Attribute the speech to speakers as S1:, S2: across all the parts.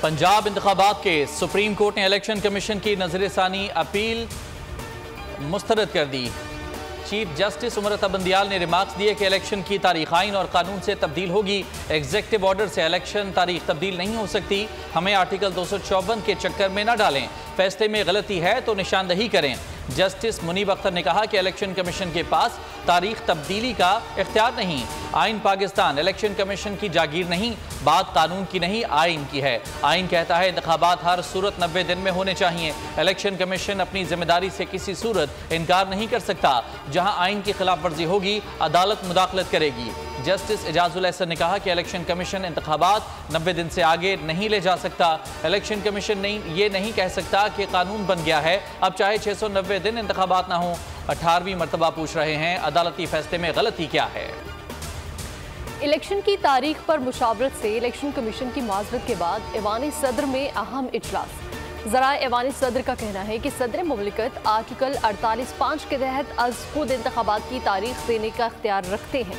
S1: पंजाब इंतखाबात के supreme court ने इलेक्शन कमीशन की नजरसानी अपील मुस्तरद कर दी। चीफ जस्टिस उमर बंदियाल ने रिमार्क्स दिए कि इलेक्शन की तारीख आइन और कानून से तब्दील होगी। एग्जीक्यूटिव ऑर्डर से इलेक्शन तारीख तब्दील नहीं हो सकती। हमें आर्टिकल 254 के चक्कर में न डालें। फैसले में गलती है तो निशानदही करें। जस्टिस मुनीब अख्तर ने कहा कि इलेक्शन कमीशन के पास तारीख तब्दीली का इख्तियार नहीं। आइन पाकिस्तान इलेक्शन कमीशन की जागीर नहीं, बात कानून की नहीं आइन की है। आइन कहता है इंतखाबात हर सूरत 90 दिन में होने चाहिए। इलेक्शन कमीशन अपनी जिम्मेदारी से किसी सूरत इनकार नहीं कर सकता। जहां आइन की खिलाफ वर्जी होगी अदालत मुदाखलत करेगी। जस्टिस एजाजुल एहसन ने कहा कि इलेक्शन कमीशन इंतखाबात 90 दिन से आगे नहीं ले जा सकता। इलेक्शन कमीशन ये नहीं कह सकता कि कानून बन गया है, अब चाहे 690 दिन इंतखाबात ना हो। 18वीं मरतबा पूछ रहे हैं अदालती फैसले में गलती क्या है।
S2: इलेक्शन की तारीख पर मुशावरत से इलेक्शन कमीशन की माजरत के बाद ऐवान सदर में अहम इजलास। ज़रा ऐवान सदर का कहना है कि सदर मुमलिकत आर्टिकल 48(5) के तहत अज़ खुद इंतखाबात की तारीख देने का इख्तियार रखते हैं।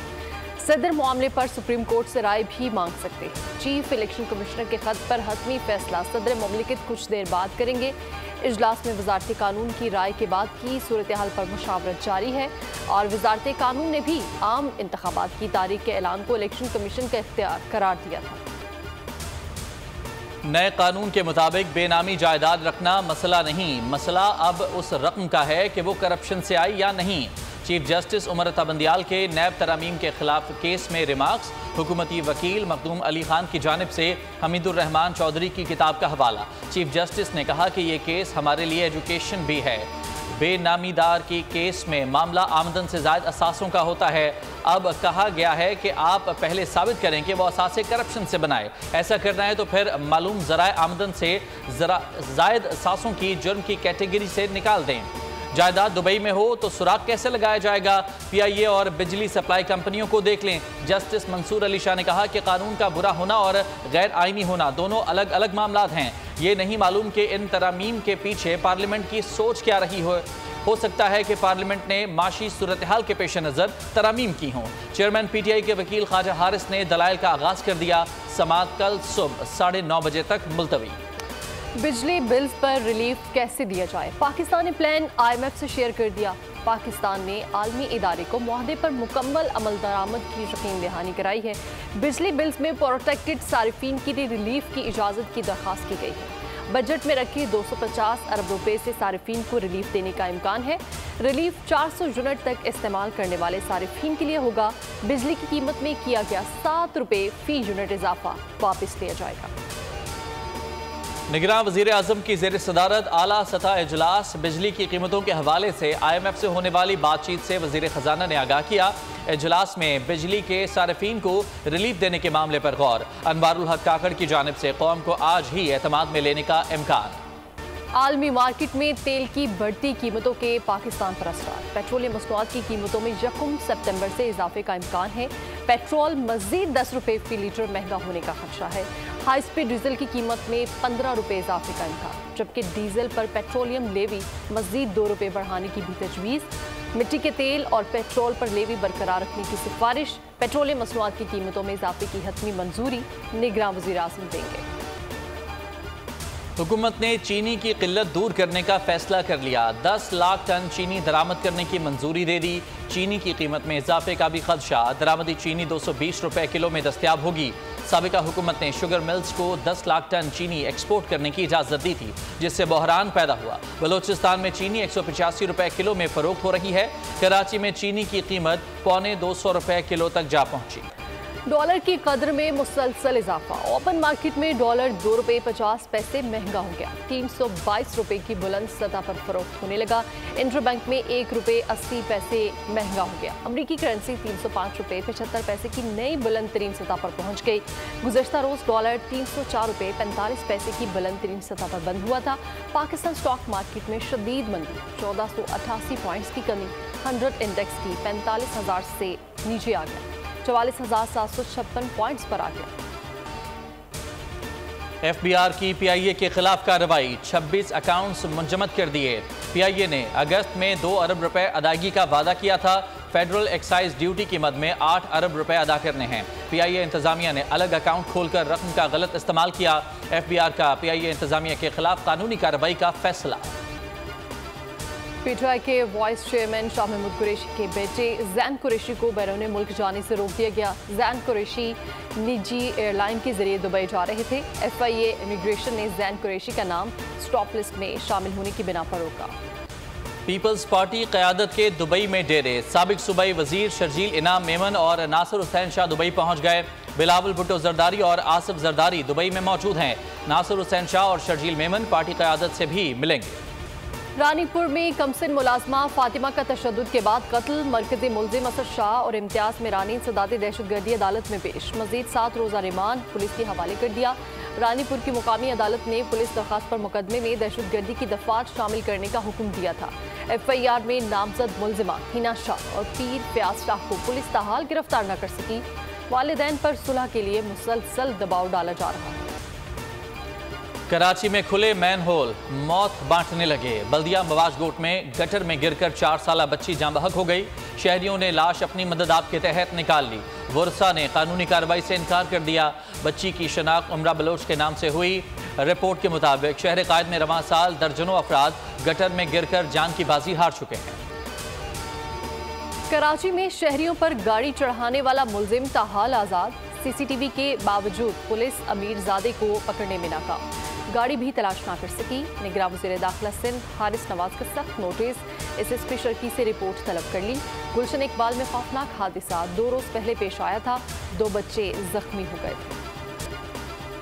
S2: सदर मामले पर सुप्रीम कोर्ट से राय भी मांग सकते हैं। चीफ इलेक्शन कमिश्नर के खत पर हतमी फैसला सदर मुमलिकत कुछ देर बाद करेंगे। इजलास में वजारत कानून की राय के बाद की सूरत हाल पर मुशावरत जारी है और वजारत कानून ने भी आम इंतखाबात की तारीख के ऐलान को इलेक्शन कमीशन का इख्तियार करार दिया था।
S1: नए कानून के मुताबिक बेनामी जायदाद रखना मसला नहीं, मसला अब उस रकम का है कि वो करप्शन से आई या नहीं। चीफ जस्टिस उमर बंदियाल के नैब तरामीम के खिलाफ केस में रिमार्क्स। हुकूमती वकील मखदूम अली खान की जानिब से हमीदुर रहमान चौधरी की किताब का हवाला। चीफ जस्टिस ने कहा कि ये केस हमारे लिए एजुकेशन भी है। बेनामीदार की केस में मामला आमदन से ज़ायद असासों का होता है। अब कहा गया है कि आप पहले साबित करें कि वो असासे करप्शन से बनाए। ऐसा करना है तो फिर मालूम ज़राए आमदन से ज़ायद असासों की जुर्म की कैटेगरी से निकाल दें। जायदाद दुबई में हो तो सुराग कैसे लगाया जाएगा? PIA और बिजली सप्लाई कंपनियों को देख लें। जस्टिस मंसूर अली शाह ने कहा कि कानून का बुरा होना और गैर आइनी होना दोनों अलग अलग मामलात हैं। ये नहीं मालूम कि इन तरामीम के पीछे पार्लियामेंट की सोच क्या रही हो सकता है कि पार्लियामेंट ने माशी सूरत हाल के पेश नज़र तरामीम की हों। चेयरमैन PTI के वकील ख्वाजा हारिस ने दलाइल का आगाज़ कर दिया। समाअत कल सुबह 9:30 बजे तक मुलतवी।
S2: बिजली बिल्स पर रिलीफ कैसे दिया जाए? पाकिस्तान ने प्लान IMF से शेयर कर दिया। पाकिस्तान ने आलमी इदारे को मुआहदे पर मुकम्मल अमल दरामद की यकीन दहानी कराई है। बिजली बिल्स में प्रोटेक्टेड सारिफीन के लिए रिलीफ की इजाज़त की दरख्वास्त की गई है। बजट में रखे 250 अरब रुपए से सारिफीन को रिलीफ देने का इम्कान है। रिलीफ 400 यूनिट तक इस्तेमाल करने वाले सारिफीन के लिए होगा। बिजली की कीमत में किया गया 7 रुपए फी यूनिट इजाफा वापस लिया जाएगा।
S1: निगरान वज़ीर आज़म की ज़ेर सदारत आला सतह इजलास। बिजली की कीमतों के हवाले से IMF से होने वाली बातचीत से वज़ीर ख़जाना ने आगाह किया। इजलास में बिजली के सारिफीन को रिलीफ देने के मामले पर गौर। अनवारुल हक काकड़ की जानिब से कौम को आज ही एतमाद में लेने का इम्कान।
S2: आलमी मार्केट में तेल की बढ़ती कीमतों के पाकिस्तान पर असर। पेट्रोलियम मसनूआत की कीमतों में 1 सितंबर से इजाफे का इम्कान है। पेट्रोल मजीद 10 रुपए फी लीटर महंगा होने का खदशा है। हाई स्पीड डीजल की कीमत में 15 रुपए इजाफे का इम्कान, जबकि डीजल पर पेट्रोलियम लेवी मजीद 2 रुपए बढ़ाने की भी तजवीज़। मिट्टी के तेल और पेट्रोल पर लेवी बरकरार रखने की सिफारिश। पेट्रोलियम मसनूआत की कीमतों में इजाफे की हतमी मंजूरी निगरान वज़ीर आज़म देंगे।
S1: हुकूमत ने चीनी की किल्लत दूर करने का फैसला कर लिया। 10 लाख टन चीनी दरामद करने की मंजूरी दे दी। चीनी की कीमत में इजाफे का भी खदशा। दरामदी चीनी 220 रुपए किलो में दस्तयाब होगी। साबिका हुकूमत ने शुगर मिल्स को 10 लाख टन चीनी एक्सपोर्ट करने की इजाज़त दी थी, जिससे बहरान पैदा हुआ। बलोचिस्तान में चीनी 185 रुपए किलो में फरोख्त हो रही है। कराची में चीनी की कीमत 225 रुपए किलो तक जा पहुंची।
S2: डॉलर की कदर में मुसलसल इजाफा। ओपन मार्केट में डॉलर 2 रुपए 50 पैसे महंगा हो गया। 322 रुपए की बुलंद सतह पर फरोख्त होने लगा। इंटरबैंक में 1 रुपए 80 पैसे महंगा हो गया। अमरीकी करेंसी 305 रुपए 75 पैसे की नई बुलंद तरीन सतह पर पहुंच गई। गुज़श्ता रोज डॉलर 304 रुपए 45 पैसे की बुलंद तरीन सतह पर बंद हुआ था। पाकिस्तान स्टॉक मार्केट में शदीद मंदी, 1488 पॉइंट्स की कमी। 100 इंडेक्स की 45,000 से नीचे आ गया, 44,756 पॉइंट्स पर आ गया।
S1: FBR की PIA के खिलाफ कार्रवाई। 26 अकाउंट्स मुंजमद कर दिए। PIA ने अगस्त में 2 अरब रुपए अदायगी का वादा किया था। फेडरल एक्साइज ड्यूटी की मद में 8 अरब रुपए अदा करने हैं। PIA इंतजामिया ने अलग अकाउंट खोलकर रकम का गलत इस्तेमाल किया। FBR का PIA इंतजामिया के खिलाफ कानूनी कार्रवाई का फैसला।
S2: PTI के वाइस चेयरमैन शाह महमूद कुरैशी के बेटे जैन कुरैशी को बैरून मुल्क जाने से रोक दिया गया। जैन कुरैशी निजी एयरलाइन के जरिए दुबई जा रहे थे। FIA इमिग्रेशन ने जैन कुरैशी का नाम स्टॉप लिस्ट में शामिल होने की बिना पर रोका।
S1: पीपल्स पार्टी क़यादत के दुबई में डेरे। साबिक सूबाई वजीर शर्जील इनाम मेमन और नासिर हुसैन शाह दुबई पहुंच गए। बिलावल भुट्टो जरदारी और आसिफ जरदारी दुबई में मौजूद हैं। नासिर हुसैन शाह और शर्जील मेमन पार्टी क़यादत से भी मिलेंगे।
S2: रानीपुर में कमसिन मुलाजमा फातिमा का तशद्दुद के बाद कत्ल। मरकजी मुल्जिम असद शाह और इम्तियाज मिरानी सदाती दहशतगर्दी अदालत में पेश। मजीद 7 रोज़ा रिमांड पुलिस के हवाले कर दिया। रानीपुर की मुकामी अदालत ने पुलिस दरखास्त पर मुकदमे में दहशतगर्दी की दफात शामिल करने का हुक्म दिया था। FIR में नामजद मुल्जिमा हिना शाह और पीर फयाज शाह को पुलिस ताहाल गिरफ्तार न कर सकी। वालिदैन पर सुलह के लिए मुसलसल दबाव डाला जा रहा है।
S1: कराची में खुले मैन होल, मौत बांटने लगे। बल्दिया मवाजगोट में गटर में गिरकर 4 साला बच्ची जाँ बहक हो गई। शहरियों ने लाश अपनी मदद आप के तहत निकाल ली। वर्सा ने कानूनी कार्रवाई से इनकार कर दिया। बच्ची की शनाख्त उमरा बलोच के नाम से हुई। रिपोर्ट के मुताबिक शहर कायद में रवां साल दर्जनों अफराद गटर में गिरकर जान की बाजी हार चुके हैं।
S2: कराची में शहरियों पर गाड़ी चढ़ाने वाला मुल्जिम ताहाल आज़ाद। CCTV के बावजूद पुलिस अमीरजादे को पकड़ने में नाकाम। गाड़ी भी तलाश ना कर सकी। निगरान वज़ीर दाखिला सिंध हारिस नवाज का सख्त नोटिस। SSP शर्की से रिपोर्ट तलब कर ली। गुलशन इकबाल में खौफनाक हादसा 2 रोज पहले पेश आया था। 2 बच्चे जख्मी हो गए थे।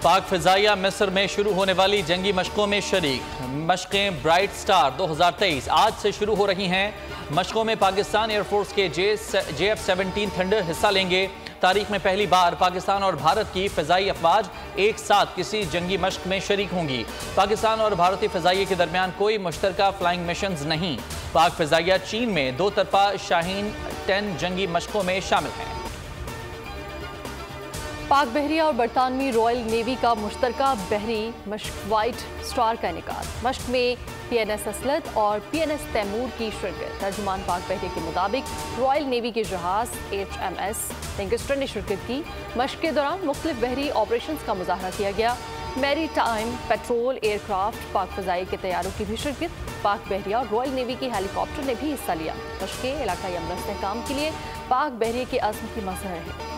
S1: पाक फिजाइया मिस्र में शुरू होने वाली जंगी मशकों में शरीक। मशकें ब्राइट स्टार 2023 आज से शुरू हो रही हैं। मशकों में पाकिस्तान एयरफोर्स के JF-17 थंडर हिस्सा लेंगे। तारीख में पहली बार पाकिस्तान और भारत की फ़िज़ाई अफवाज एक साथ किसी जंगी मश्क में शरीक होंगी। पाकिस्तान और भारतीय फ़िज़ाइये के दरमियान कोई मुश्तरका फ्लाइंग मिशंस नहीं। पाक फ़िज़ाइया चीन में 2 तरफा शाहीन 10 जंगी मशकों में शामिल हैं।
S2: पाक बहरिया और बरतानवी रॉयल नेवी का मुश्तरका बहरी मश्क वाइट स्टार का इनेकाद। मश्क में PNS असलत और PNS तैमूर की शिरकत। तर्जुमान पाक बहरिया के मुताबिक रॉयल नेवी के जहाज HMS लैंकेस्टर ने शिरकत की। मश्क के दौरान मुख्तलिफ बहरी ऑपरेशंस का मुजाहरा किया गया। मैरी टाइम पेट्रोल एयरक्राफ्ट पाक फ़िज़ाई के तैयारों की भी शिरकत। पाक बहरिया और रॉयल नेवी के हेलीकॉप्टर ने भी हिस्सा लिया। मश्कें इलाकाई अमन इस्तेहकाम के लिए पाक बहरिया के अज़्म की मज़हर है।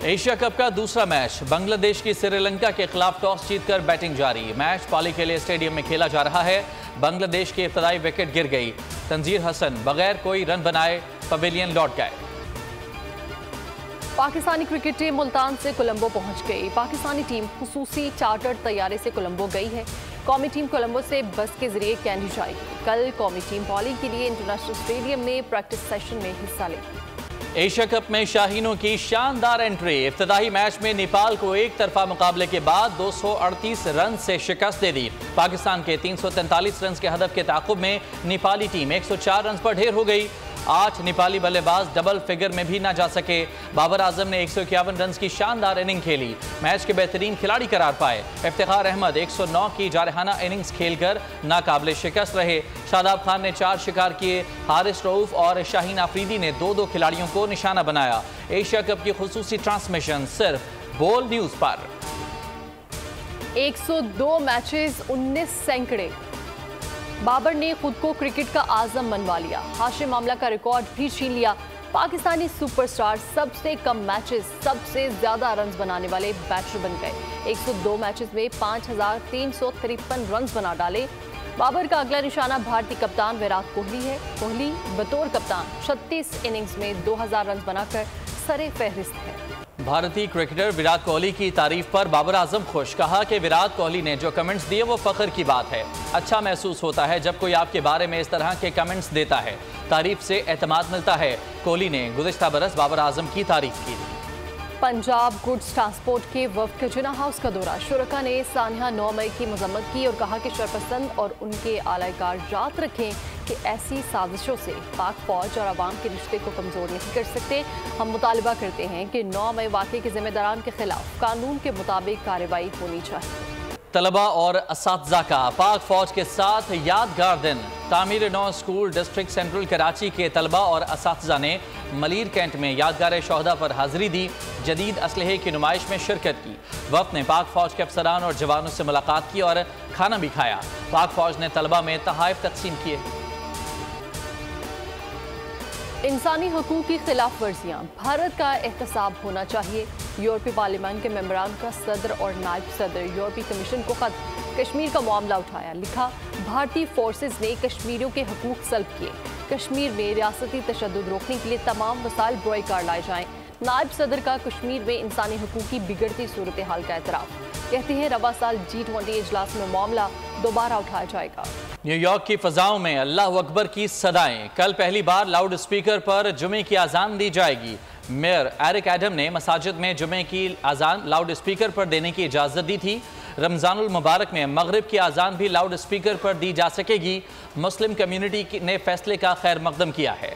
S1: एशिया कप का दूसरा मैच। बांग्लादेश की श्रीलंका के खिलाफ टॉस जीतकर बैटिंग जारी। मैच पाली के लिए स्टेडियम में खेला जा रहा है। बांग्लादेश की इब्तदाई विकेट गिर गई। तंजीर हसन बगैर कोई रन बनाए पवेलियन लौट गए।
S2: पाकिस्तानी क्रिकेट टीम मुल्तान से कोलंबो पहुंच गई। पाकिस्तानी टीम खुसूसी चार्टर्ड तैयारे से कोलंबो गई है। कौमी टीम कोलंबो से बस के जरिए कैंडी जाएगी। कल कौमी टीम पाली के लिए इंटरनेशनल स्टेडियम में प्रैक्टिस सेशन में हिस्सा लेगी।
S1: एशिया कप में शाहीनों की शानदार एंट्री। इफ्तिताही मैच में नेपाल को एक तरफा मुकाबले के बाद 238 रन से शिकस्त दे दी। पाकिस्तान के 343 रन के हदफ के ताक़ुब में नेपाली टीम 104 रन पर ढेर हो गई। 8 नेपाली बल्लेबाज डबल फिगर में भी ना जा सके। बाबर आजम ने 151 रन की शानदार इनिंग खेली। मैच के बेहतरीन खिलाड़ी करार पाए। इफ्तिखार अहमद 109 की जारहाना इनिंग्स खेलकर नाकाबिले शिकस्त रहे। शादाब खान ने 4 शिकार किए। हारिस रऊफ और शाहीन आफरीदी ने 2-2 खिलाड़ियों को निशाना बनाया। एशिया कप की खुसूसी ट्रांसमिशन सिर्फ बोल न्यूज पर।
S2: 102 मैचेस 19 सैकड़े। बाबर ने खुद को क्रिकेट का आजम मनवा लिया। हाशिम मामला का रिकॉर्ड भी छीन लिया। पाकिस्तानी सुपरस्टार सबसे कम मैचेस सबसे ज्यादा रन बनाने वाले बैटर बन गए। 102 मैचेस में 5353 रन बना डाले। बाबर का अगला निशाना भारतीय कप्तान विराट कोहली है। कोहली बतौर कप्तान 36 इनिंग्स में 2000 रन बनाकर सरे फहरिस्त है।
S1: भारतीय क्रिकेटर विराट कोहली की तारीफ पर बाबर आजम खुश। कहा कि विराट कोहली ने जो कमेंट्स दिए वो फख्र की बात है। अच्छा महसूस होता है जब कोई आपके बारे में इस तरह के कमेंट्स देता है। तारीफ से एतमाद मिलता है। कोहली ने गुज़िश्ता बरस बाबर आजम की तारीफ की।
S2: पंजाब गुड्स ट्रांसपोर्ट के वफ्द का जिन्ना हाउस का दौरा। शुरका ने सानिया 9 मई की मजम्मत की और कहा कि शरपसंद और उनके आलाकार याद रखें कि ऐसी साजिशों से पाक फौज और अवाम के रिश्ते को कमज़ोर नहीं कर सकते। हम मुतालबा करते हैं कि 9 मई वाक़े के जिम्मेदारान के खिलाफ कानून के मुताबिक कार्रवाई होनी चाहिए।
S1: तलबा और असातिज़ा का पाक फौज के साथ यादगार दिन। तामीर नौ स्कूल डिस्ट्रिक्ट सेंट्रल कराची के तलबा और असातिज़ा ने मलीर कैंट में यादगार शोहदा पर हाजिरी दी। जदीद असलहे की नुमाइश में शिरकत की। वफ़द ने पाक फौज के अफसरान और जवानों से मुलाकात की और खाना भी खाया। पाक फौज ने तलबा में तोहफ़े तकसीम किए।
S2: इंसानी हकूक़ की खिलाफ वर्जियाँ, भारत का एहतसाब होना चाहिए। यूरोपीय पार्लियामान के मेंबरान का सदर और नायब सदर यूरोपीय कमीशन को खत, कश्मीर का मामला उठाया। लिखा, भारतीय फोर्सेज ने कश्मीरियों के हकूक़ सल्ब किए। कश्मीर में रियासती तशद्दुद रोकने के लिए तमाम वसाइल बरोए कार लाए जाएं। नायब सदर का कश्मीर में इंसानी हकूक़ की बिगड़ती सूरत हाल का एतराफ़। कहते हैं रवा साल G20 इजलास में मामला दोबारा उठाया जाएगा।
S1: न्यूयॉर्क की फ़ज़ाओं में अल्लाह अकबर की सदाएं। कल पहली बार लाउड स्पीकर पर जुमे की अजान दी जाएगी। मेयर एरिक एडम ने मसाजिद में जुमे की अजान लाउड स्पीकर पर देने की इजाज़त दी थी। रमज़ानुल मुबारक में मगरिब की अजान भी लाउड स्पीकर पर दी जा सकेगी। मुस्लिम कम्युनिटी ने फैसले का खैर मकदम किया है।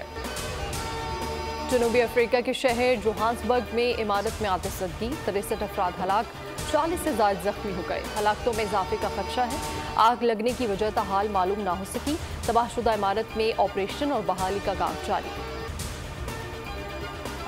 S2: जनूबी अफ्रीका के शहर जोहान्सबर्ग में इमारत में आतिशबाजी, 63 अफराद हलाक, 40 से ज़ायद जख्मी हो गए। हलाकतों में इजाफे का खदशा है। आग लगने की वजह ताहाल मालूम ना हो सकी। तबाहशुदा इमारत में ऑपरेशन और बहाली का काम जारी है।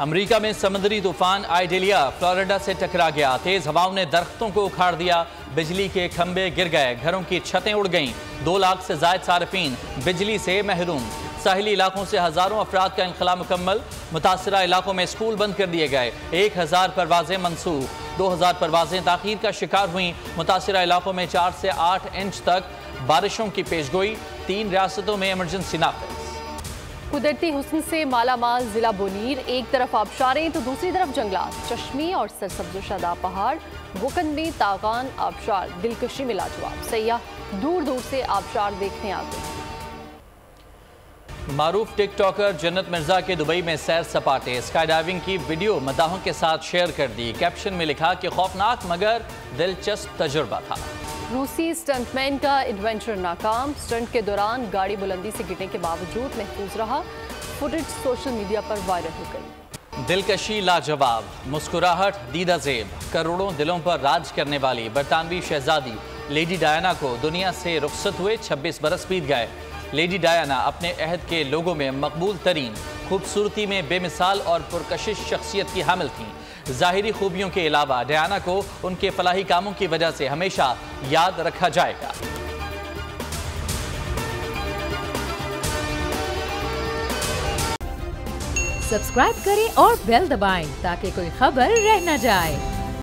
S1: अमेरिका में समुद्री तूफान आइडेलिया फ्लोरिडा से टकरा गया। तेज हवाओं ने दरख्तों को उखाड़ दिया। बिजली के खंभे गिर गए। घरों की छतें उड़ गईं। 2 लाख से ज़ायद सार्फिन बिजली से महरूम। साहिली इलाकों से हज़ारों अफराद का इंखला मुकम्मल। मुतासरा इलाकों में स्कूल बंद कर दिए गए। 1000 परवाजें मनसूख। 2000 परवाजें ताख़ीर का शिकार हुई। मुतासरा इलाकों में 4 से 8 इंच तक बारिशों की पेशगोई। 3 रियासतों में इमरजेंसी नाफिज।
S2: कुदरती हुस्न से मालामाल जिला बोनीर, एक तरफ आबशारें तो दूसरी तरफ जंगलात, चश्मी और सरसब्ज़ शादाब पहाड़। वुकन में तागान आबशार दिलकशी में लाजवाब। सयाह दूर दूर से आबशार देखने आते हैं। मारूफ टिकटॉकर जन्नत मिर्जा के दुबई में सैर सपाटे, स्काई डाइविंग की वीडियो मदाहों के साथ शेयर कर दी। कैप्शन में लिखा कि खौफनाक मगर दिलचस्प तजुर्बा था। रूसी स्टंटमैन का एडवेंचर नाकाम, स्टंट के दौरान गाड़ी बुलंदी से गिरने के बावजूद महफूज रहा। फुटेज सोशल मीडिया पर वायरल हो गई। दिलकशी लाजवाब, मुस्कुराहट दीदा ज़ेब। करोड़ों दिलों पर राज करने वाली बरतानवी शहजादी लेडी डायना को दुनिया से रुखसत हुए 26 बरस बीत गए। लेडी डायना अपने अहद के लोगों में मकबूल तरीन, खूबसूरती में बेमिसाल और पुरकशिश शख्सियत की हामिल थीं। ज़ाहिरी खूबियों के अलावा डायना को उनके फलाही कामों की वजह से हमेशा याद रखा जाएगा।
S3: सब्सक्राइब करें और बेल दबाएं ताकि कोई खबर रह न जाए।